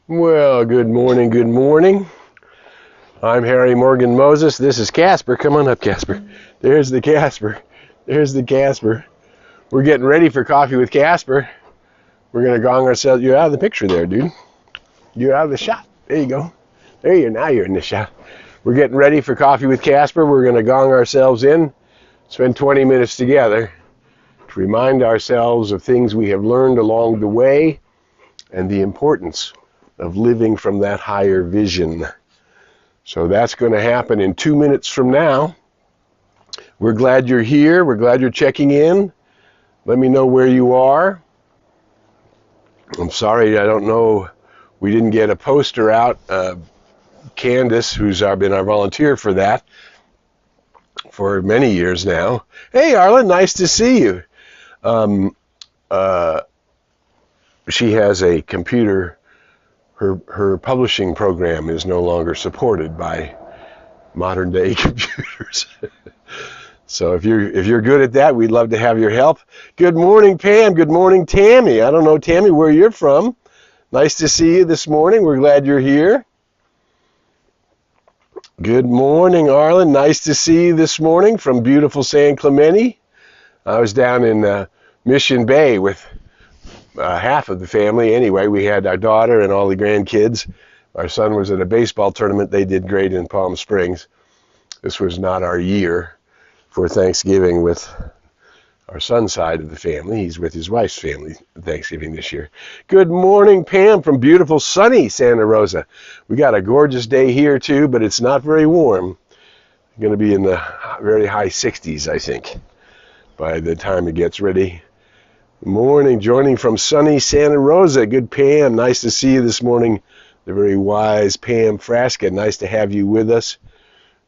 Well, good morning, good morning. I'm Harry Morgan Moses. This is Casper. Come on up, Casper. There's the Casper. There's the Casper. We're getting ready for coffee with Casper. We're going to gong ourselves. You're out of the picture there, dude. You're out of the shot. There you go. There you are. Now you're in the shot. We're getting ready for coffee with Casper. We're going to gong ourselves in, spend 20 minutes together to remind ourselves of things we have learned along the way and the importance of living from that higher vision. So that's going to happen in 2 minutes from now. We're glad you're here. We're glad you're checking in. Let me know where you are. I'm sorry, I don't know. We didn't get a poster out. Candace, who's been our volunteer for that for many years now. Hey, Arlen, nice to see you. She has a computer. Her publishing program is no longer supported by modern day computers. So if you're good at that, we'd love to have your help. Good morning, Pam. Good morning, Tammy. I don't know, Tammy, where you're from. Nice to see you this morning. We're glad you're here. Good morning, Arlen. Nice to see you this morning from beautiful San Clemente. I was down in Mission Bay with half of the family. Anyway, we had our daughter and all the grandkids. Our son was at a baseball tournament. They did great in Palm Springs. This was not our year for Thanksgiving with our son's side of the family. He's with his wife's family Thanksgiving this year. Good morning, Pam, from beautiful sunny Santa Rosa. We got a gorgeous day here too, but it's not very warm. Going to be in the very high 60s, I think, by the time it gets ready. Morning, joining from sunny Santa Rosa. Good, Pam. Nice to see you this morning. The very wise Pam Frasca. Nice to have you with us.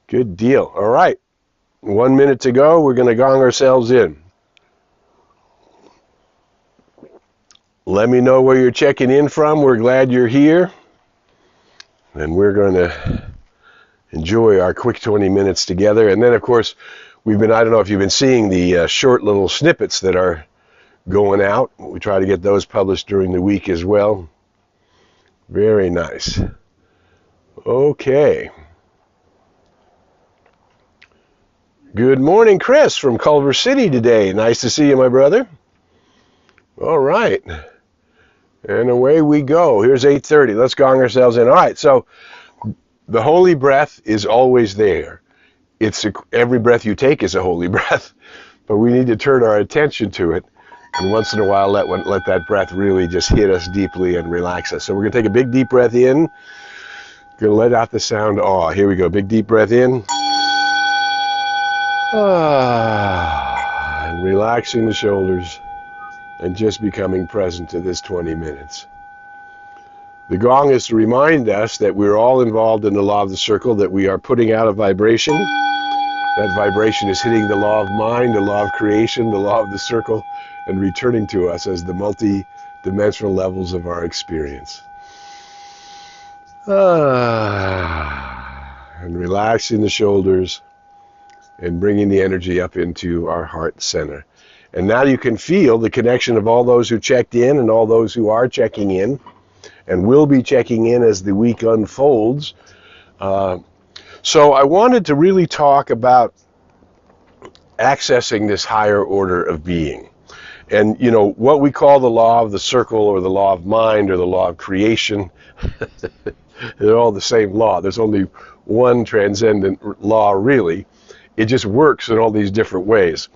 Good deal. All right. 1 minute to go. We're going to gong ourselves in. Let me know where you're checking in from. We're glad you're here. And we're going to enjoy our quick 20 minutes together. And then, of course, I don't know if you've been seeing the short little snippets that are going out. We try to get those published during the week as well. Very nice. Okay. Good morning, Chris from Culver City today. Nice to see you, my brother. All right. And away we go. Here's 8:30. Let's gong ourselves in. All right, so the holy breath is always there. Every breath you take is a holy breath, but we need to turn our attention to it. And once in a while, let that breath really just hit us deeply and relax us. So we're going to take a big, deep breath in. Going to let out the sound awe. Here we go. Big, deep breath in. And relaxing the shoulders and just becoming present to this 20 minutes. The gong is to remind us that we're all involved in the law of the circle, that we are putting out a vibration. That vibration is hitting the law of mind, the law of creation, the law of the circle, and returning to us as the multi-dimensional levels of our experience. And relaxing the shoulders and bringing the energy up into our heart center. And now you can feel the connection of all those who checked in and all those who are checking in and will be checking in as the week unfolds. So I wanted to really talk about accessing this higher order of being. And, you know, what we call the law of the circle or the law of mind or the law of creation, they're all the same law. There's only one transcendent law, really. It just works in all these different ways.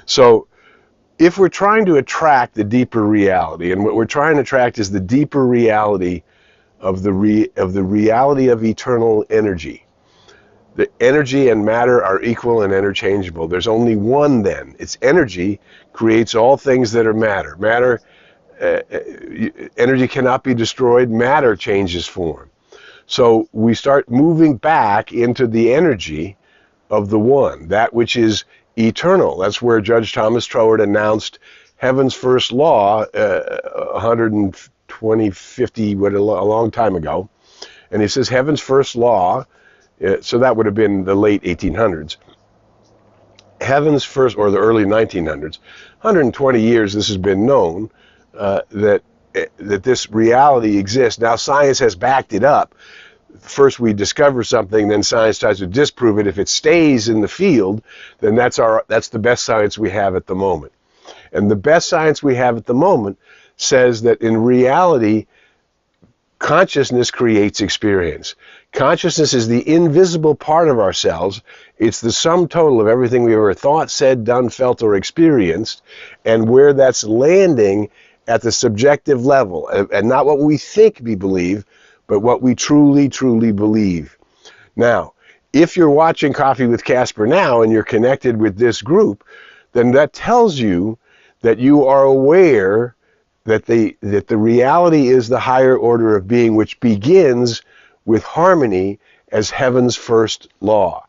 So if we're trying to attract the deeper reality, and what we're trying to attract is the deeper reality of the reality of eternal energy. The energy and matter are equal and interchangeable. There's only one then. It's energy creates all things that are matter. Energy cannot be destroyed. Matter changes form. So we start moving back into the energy of the one, that which is eternal. That's where Judge Thomas Troward announced heaven's first law 150, a long time ago. And he says heaven's first law, so that would have been the late 1800s. Heaven's first, or the early 1900s, 120 years this has been known, that that this reality exists. Now science has backed it up. First we discover something, then science tries to disprove it. If it stays in the field, then that's the best science we have at the moment. And the best science we have at the moment says that in reality, consciousness creates experience. Consciousness is the invisible part of ourselves. It's the sum total of everything we've ever thought, said, done, felt, or experienced, and where that's landing at the subjective level, and not what we think we believe, but what we truly, truly believe. Now, if you're watching Coffee with Casper now and you're connected with this group, then that tells you that you are aware that the reality is the higher order of being, which begins with harmony as heaven's first law.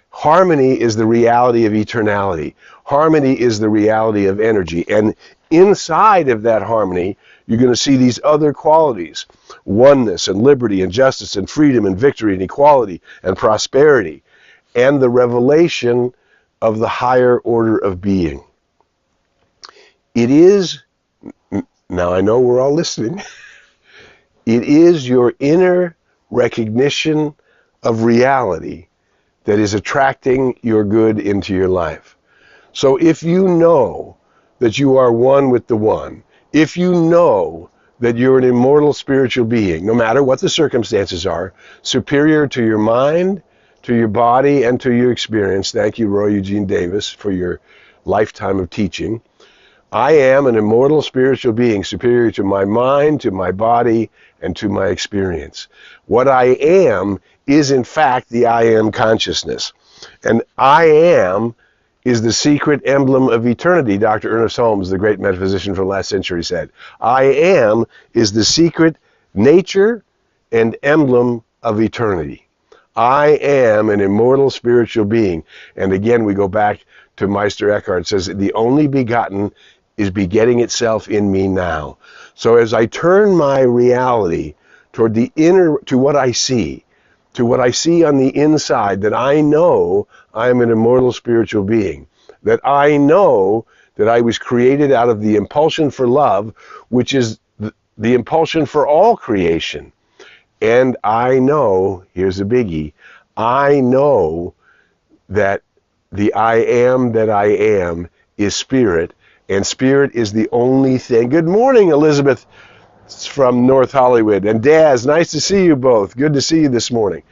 Harmony is the reality of eternality. Harmony is the reality of energy. And inside of that harmony, you're going to see these other qualities: oneness and liberty and justice and freedom and victory and equality and prosperity, and the revelation of the higher order of being. It is, now I know we're all listening, it is your inner recognition of reality that is attracting your good into your life. So if you know that you are one with the One, if you know that you're an immortal spiritual being, no matter what the circumstances are, superior to your mind, to your body, and to your experience. Thank you, Roy Eugene Davis, for your lifetime of teaching. I am an immortal spiritual being, superior to my mind, to my body, and to my experience. What I am is, in fact, the I am consciousness. And I am is the secret emblem of eternity, Dr. Ernest Holmes, the great metaphysician from last century, said. I am is the secret nature and emblem of eternity. I am an immortal spiritual being. And again, we go back to Meister Eckhart. It says, the only begotten is begetting itself in me now. So as I turn my reality toward the inner, to what I see on the inside, that I know I am an immortal spiritual being, that I know that I was created out of the impulsion for love, which is the impulsion for all creation. And I know, here's a biggie, I know that the I am that I am is spirit, and spirit is the only thing. Good morning, Elizabeth from North Hollywood. And Daz, nice to see you both. Good to see you this morning.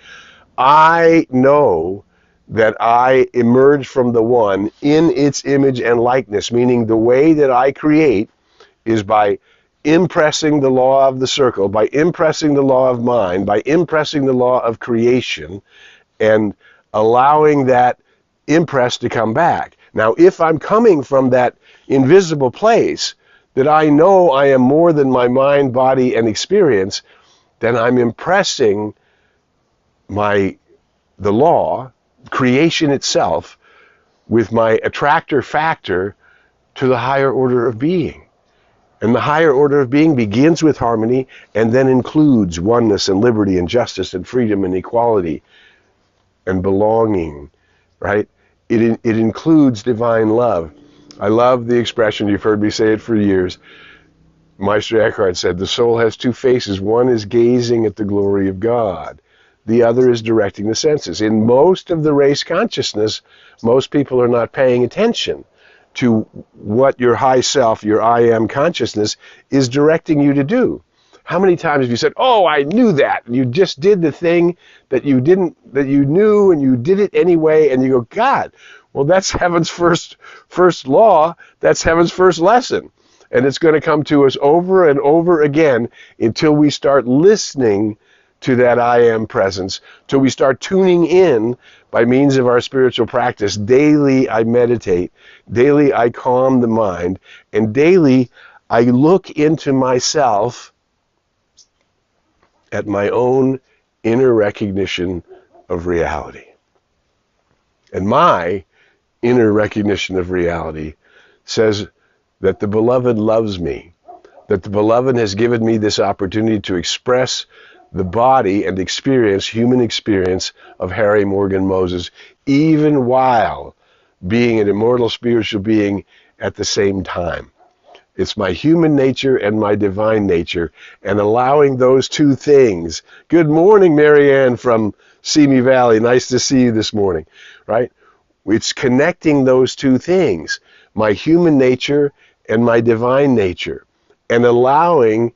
I know that I emerge from the One in its image and likeness, meaning the way that I create is by impressing the law of the circle, by impressing the law of mind, by impressing the law of creation, and allowing that impress to come back. Now, if I'm coming from that invisible place, that I know I am more than my mind, body, and experience, then I'm impressing the law, creation itself, with my attractor factor to the higher order of being. And the higher order of being begins with harmony and then includes oneness and liberty and justice and freedom and equality and belonging, right? It includes divine love. I love the expression, you've heard me say it for years. Meister Eckhart said, the soul has two faces. One is gazing at the glory of God. The other is directing the senses. In most of the race consciousness, most people are not paying attention to what your high self, your I am consciousness, is directing you to do. How many times have you said, oh, I knew that, and you just did the thing that you knew, and you did it anyway, and you go, God, well, that's heaven's first law, that's heaven's first lesson. And it's going to come to us over and over again until we start listening to that I am presence, till we start tuning in by means of our spiritual practice. Daily I meditate, daily I calm the mind, and daily I look into myself at my own inner recognition of reality. And my inner recognition of reality says that the beloved loves me, that the beloved has given me this opportunity to express the body and experience, human experience of Harry Morgan Moses, even while being an immortal spiritual being at the same time. It's my human nature and my divine nature, and allowing those two things. Good morning, Marianne from Simi Valley. Nice to see you this morning, right? It's connecting those two things, my human nature and my divine nature, and allowing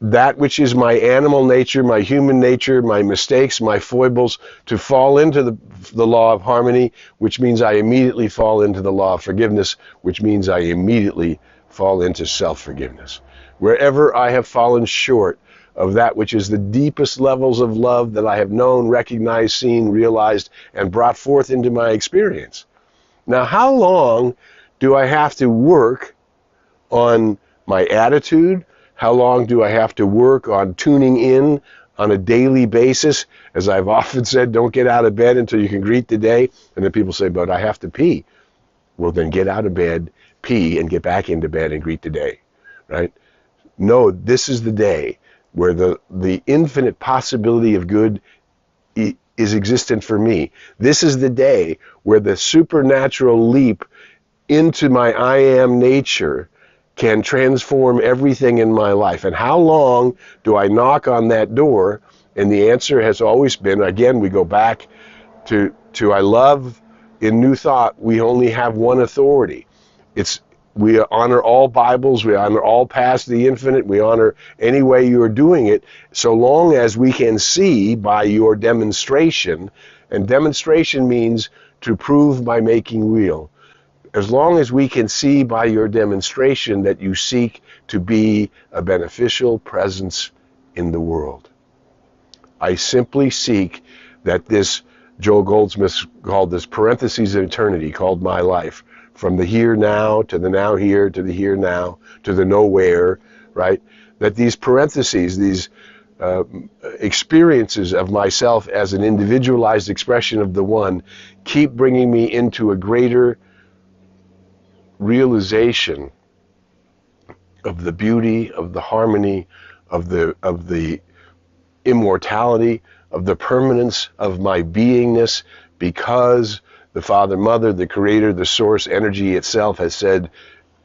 that which is my animal nature, my human nature, my mistakes, my foibles, to fall into the law of harmony, which means I immediately fall into the law of forgiveness, which means I immediately fall into self-forgiveness. Wherever I have fallen short of that which is the deepest levels of love that I have known, recognized, seen, realized, and brought forth into my experience. Now, how long do I have to work on my attitude? How long do I have to work on tuning in on a daily basis? As I've often said, don't get out of bed until you can greet the day. And then people say, but I have to pee. Well, then get out of bed, pee, and get back into bed and greet the day, right? No, this is the day where the infinite possibility of good is existent for me. This is the day where the supernatural leap into my I am nature can transform everything in my life. And how long do I knock on that door? And the answer has always been, again, we go back to I love in New Thought, we only have one authority. We honor all Bibles, we honor all past the infinite, we honor any way you're doing it, so long as we can see by your demonstration, and demonstration means to prove by making real. As long as we can see by your demonstration that you seek to be a beneficial presence in the world. I simply seek that this, Joel Goldsmith called this parentheses of eternity, called my life, from the here now to the now here to the here now to the nowhere, right? That these parentheses, these experiences of myself as an individualized expression of the one, keep bringing me into a greater realization of the beauty, of the harmony, of the immortality, of the permanence of my beingness, because the Father, Mother, the Creator, the Source, energy itself has said,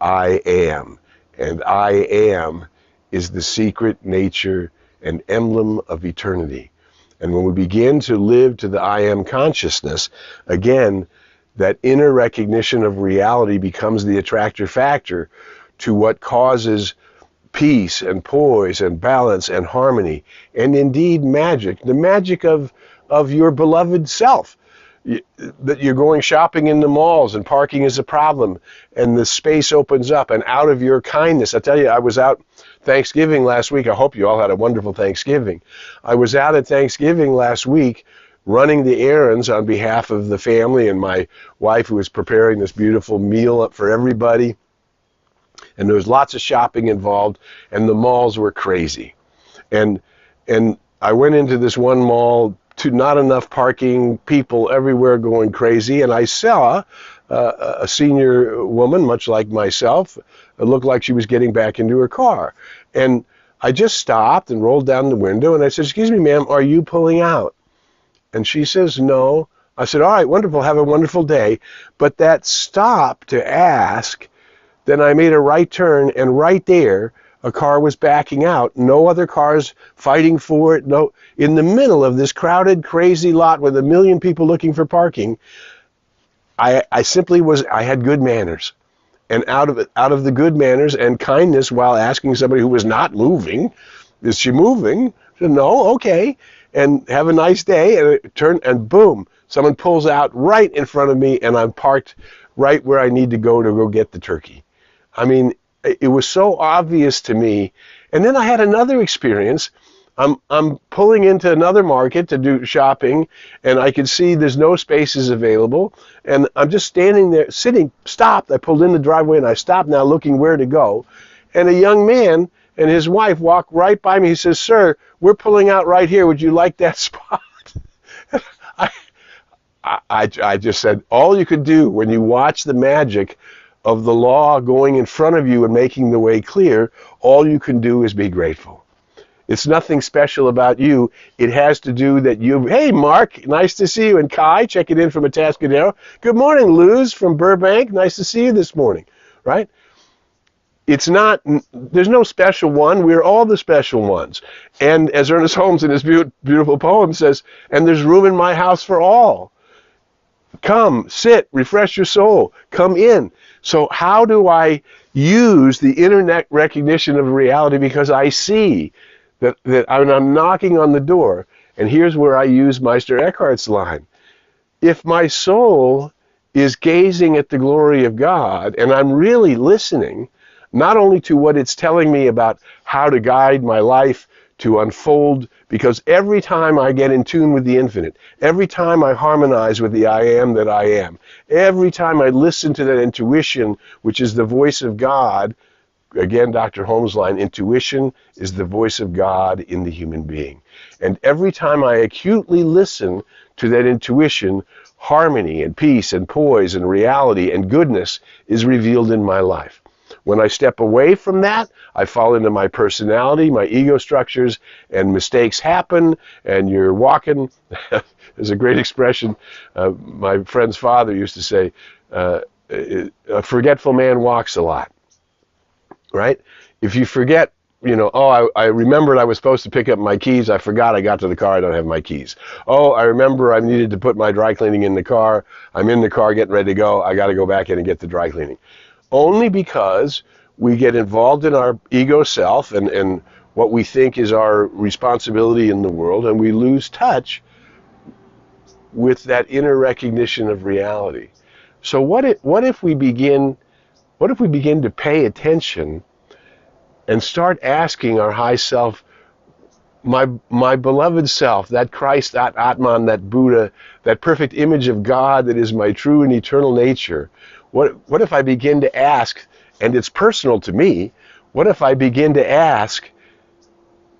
I am. And I am is the secret nature and emblem of eternity. And when we begin to live to the I am consciousness, again, that inner recognition of reality becomes the attractor factor to what causes peace and poise and balance and harmony, and indeed magic, the magic of your beloved self. That you're going shopping in the malls and parking is a problem, and the space opens up, and out of your kindness, I tell you, I was out Thanksgiving last week. I hope you all had a wonderful Thanksgiving. I was out at Thanksgiving last week running the errands on behalf of the family and my wife, who was preparing this beautiful meal up for everybody. And there was lots of shopping involved, and the malls were crazy. And I went into this one mall, to not enough parking, people everywhere going crazy, and I saw a senior woman, much like myself. It looked like she was getting back into her car. And I just stopped and rolled down the window, and I said, excuse me, ma'am, are you pulling out? And she says, no. I said, all right, wonderful, have a wonderful day. But that stop to ask, then I made a right turn, and right there, a car was backing out. No other cars fighting for it. No, in the middle of this crowded, crazy lot with 1 million people looking for parking, I simply had good manners. And out of the good manners and kindness, while asking somebody who was not moving, is she moving? I said, no, okay. And have a nice day. And it turned, and boom, someone pulls out right in front of me, and I'm parked right where I need to go get the turkey. I mean, it was so obvious to me. And then I had another experience. I'm pulling into another market to do shopping, and I could see there's no spaces available, and I'm just standing there, stopped. I pulled in the driveway, and I stopped now looking where to go. And a young man and his wife walked right by me. He says, sir, we're pulling out right here. Would you like that spot? I just said, all you could do when you watch the magic of the law going in front of you and making the way clear, all you can do is be grateful. It's nothing special about you. It has to do that hey, Mark, nice to see you. And Kai, checking in from Atascadero. Good morning, Luz from Burbank. Nice to see you this morning, right? there's no special one. We're all the special ones. And as Ernest Holmes in his beautiful poem says, and there's room in my house for all. Come, sit, refresh your soul, come in. So how do I use the internet recognition of reality? Because I see that I'm knocking on the door. And here's where I use Meister Eckhart's line. If my soul is gazing at the glory of God, and I'm really listening, not only to what it's telling me about how to guide my life to unfold, because every time I get in tune with the infinite, every time I harmonize with the I am that I am, every time I listen to that intuition, which is the voice of God, again, Dr. Holmes' line, intuition is the voice of God in the human being. And every time I acutely listen to that intuition, harmony and peace and poise and reality and goodness is revealed in my life. When I step away from that, I fall into my personality, my ego structures, and mistakes happen, and you're walking. There's a great expression. My friend's father used to say, a forgetful man walks a lot, right? If you forget, I remembered I was supposed to pick up my keys. I forgot I got to the car. I don't have my keys. Oh, I remember I needed to put my dry cleaning in the car. I'm in the car getting ready to go. I got to go back in and get the dry cleaning. Only because we get involved in our ego self and what we think is our responsibility in the world, and we lose touch with that inner recognition of reality. So what if we begin to pay attention and start asking our high self, my beloved self, that Christ, that Atman, that Buddha, that perfect image of God that is my true and eternal nature, what if I begin to ask, and it's personal to me, what if I begin to ask,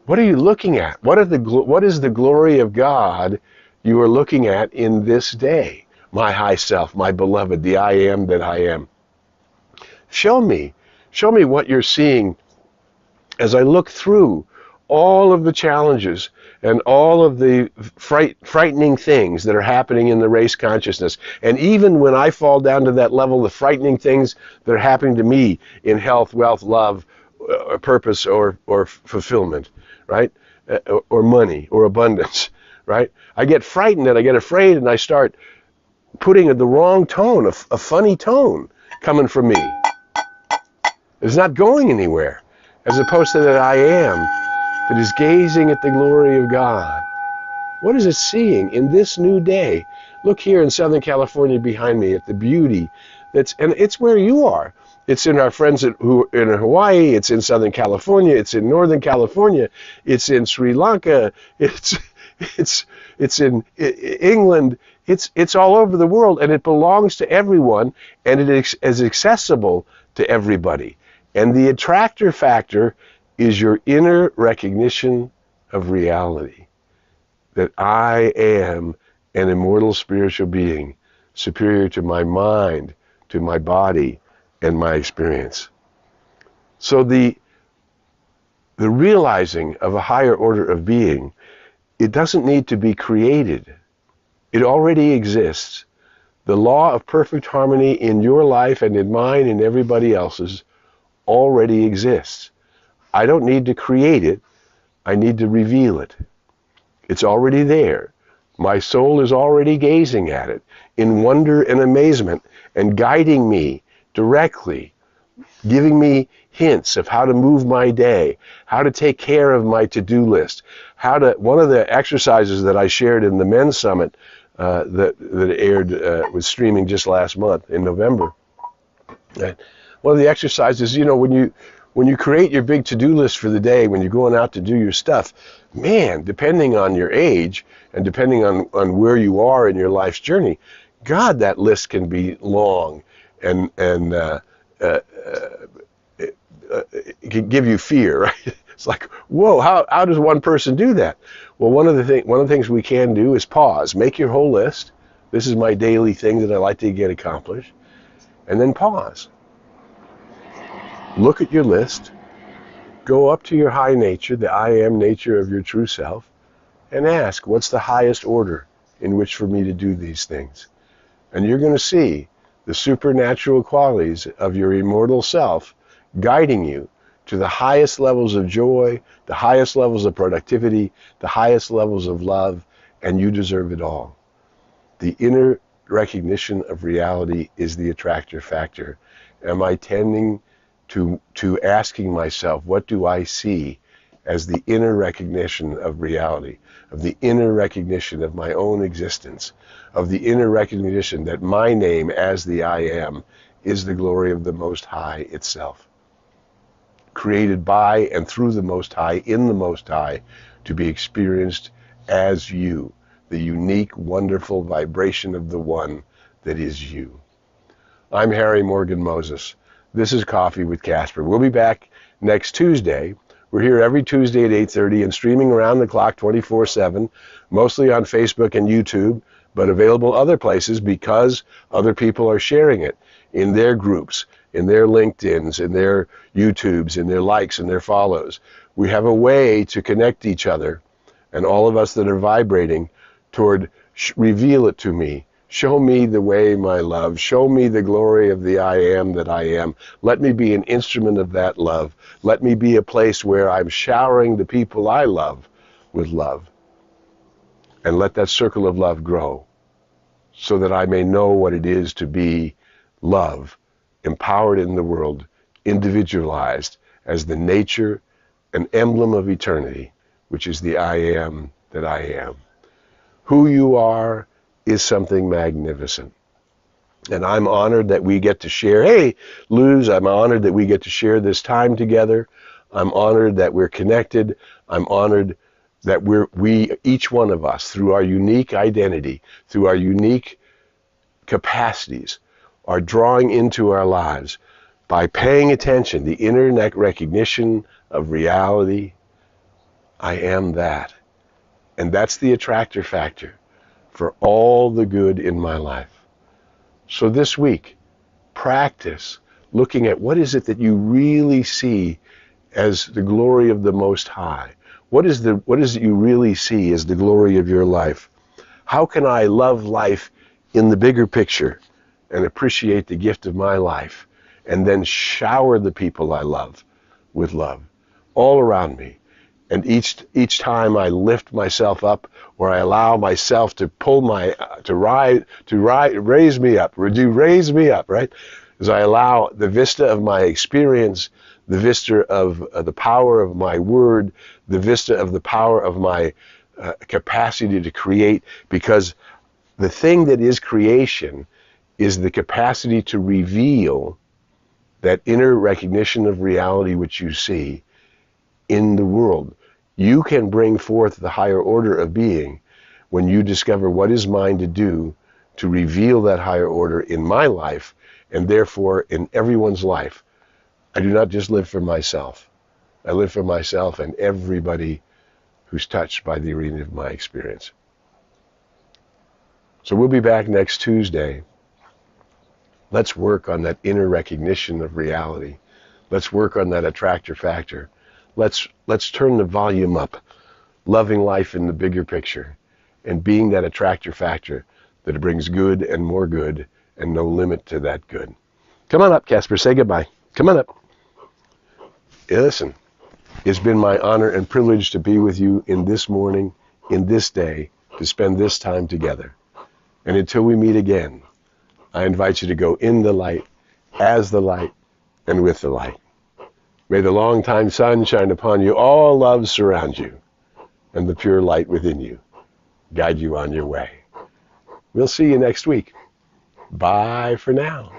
what are you looking at? What is the glory of God you are looking at in this day? My high self, my beloved, the I am that I am. Show me what you're seeing as I look through all of the challenges and all of the frightening things that are happening in the race consciousness. And even when I fall down to that level, the frightening things that are happening to me in health, wealth, love, purpose, or fulfillment, right? Or money, or abundance, right? I get frightened and I get afraid and I start putting the wrong tone, a funny tone coming from me. It's not going anywhere, as opposed to that I am that is gazing at the glory of God. What is it seeing in this new day? Look here in Southern California behind me at the beauty and it's where you are. It's in our friends who are in Hawaii, it's in Southern California, it's in Northern California, it's in Sri Lanka, it's in England, it's all over the world, and it belongs to everyone, and it is accessible to everybody. And the attractor factor is your inner recognition of reality, that I am an immortal spiritual being, superior to my mind, to my body, and my experience. So the realizing of a higher order of being, it doesn't need to be created. It already exists. The law of perfect harmony in your life and in mine and everybody else's already exists. I don't need to create it. I need to reveal it. It's already there. My soul is already gazing at it in wonder and amazement and guiding me directly, giving me hints of how to move my day, how to take care of my to-do list, one of the exercises that I shared in the Men's Summit that aired, was streaming just last month in November. One of the exercises, when you create your big to-do list for the day, when you're going out to do your stuff, man, depending on your age and depending on where you are in your life's journey, God, that list can be long and it can give you fear, right? It's like, whoa, how does one person do that? Well, one of the things we can do is pause. Make your whole list. This is my daily thing that I like to get accomplished. And then pause. Look at your list. Go up to your high nature, the I am nature of your true self, and ask, what's the highest order in which for me to do these things? And you're going to see the supernatural qualities of your immortal self guiding you to the highest levels of joy, the highest levels of productivity, the highest levels of love, and you deserve it all. The inner recognition of reality is the attractor factor. Am I tending to asking myself, what do I see as the inner recognition of reality, of the inner recognition of my own existence, of the inner recognition that my name as the I am is the glory of the Most High itself, created by and through the Most High, in the Most High, to be experienced as you, the unique, wonderful vibration of the One that is you. I'm Harry Morgan Moses. This is Coffee with Casper. We'll be back next Tuesday. We're here every Tuesday at 8:30 and streaming around the clock 24/7, mostly on Facebook and YouTube, but available other places because other people are sharing it in their groups, in their LinkedIns, in their YouTubes, in their likes and their follows. We have a way to connect each other, and all of us that are vibrating toward reveal it to me. Show me the way, my love. Show me the glory of the I am that I am. Let me be an instrument of that love. Let me be a place where I'm showering the people I love with love. And let that circle of love grow so that I may know what it is to be love, empowered in the world, individualized as the nature and emblem of eternity, which is the I am that I am. Who you are is something magnificent. And I'm honored that we get to share. Hey, Luz, I'm honored that we get to share this time together. I'm honored that we're connected. I'm honored that we, each one of us, through our unique identity, through our unique capacities, are drawing into our lives by paying attention, the inner recognition of reality. I am that. And that's the attractor factor for all the good in my life. So this week, practice looking at what is it that you really see as the glory of the Most High. What is it you really see as the glory of your life? How can I love life in the bigger picture and appreciate the gift of my life and then shower the people I love with love all around me? And each time I lift myself up, or I allow myself to raise me up, right? As I allow the vista of my experience, the vista of the power of my word, the vista of the power of my capacity to create, because the thing that is creation is the capacity to reveal that inner recognition of reality which you see in the world. You can bring forth the higher order of being when you discover what is mine to do to reveal that higher order in my life and therefore in everyone's life. I do not just live for myself. I live for myself and everybody who's touched by the arena of my experience. So we'll be back next Tuesday. Let's work on that inner recognition of reality. Let's work on that attractor factor. Let's turn the volume up, loving life in the bigger picture, and being that attractor factor that brings good and more good and no limit to that good. Come on up, Casper. Say goodbye. Come on up. Listen, it's been my honor and privilege to be with you in this morning, in this day, to spend this time together. And until we meet again, I invite you to go in the light, as the light, and with the light. May the long-time sun shine upon you, all love surround you, and the pure light within you guide you on your way. We'll see you next week. Bye for now.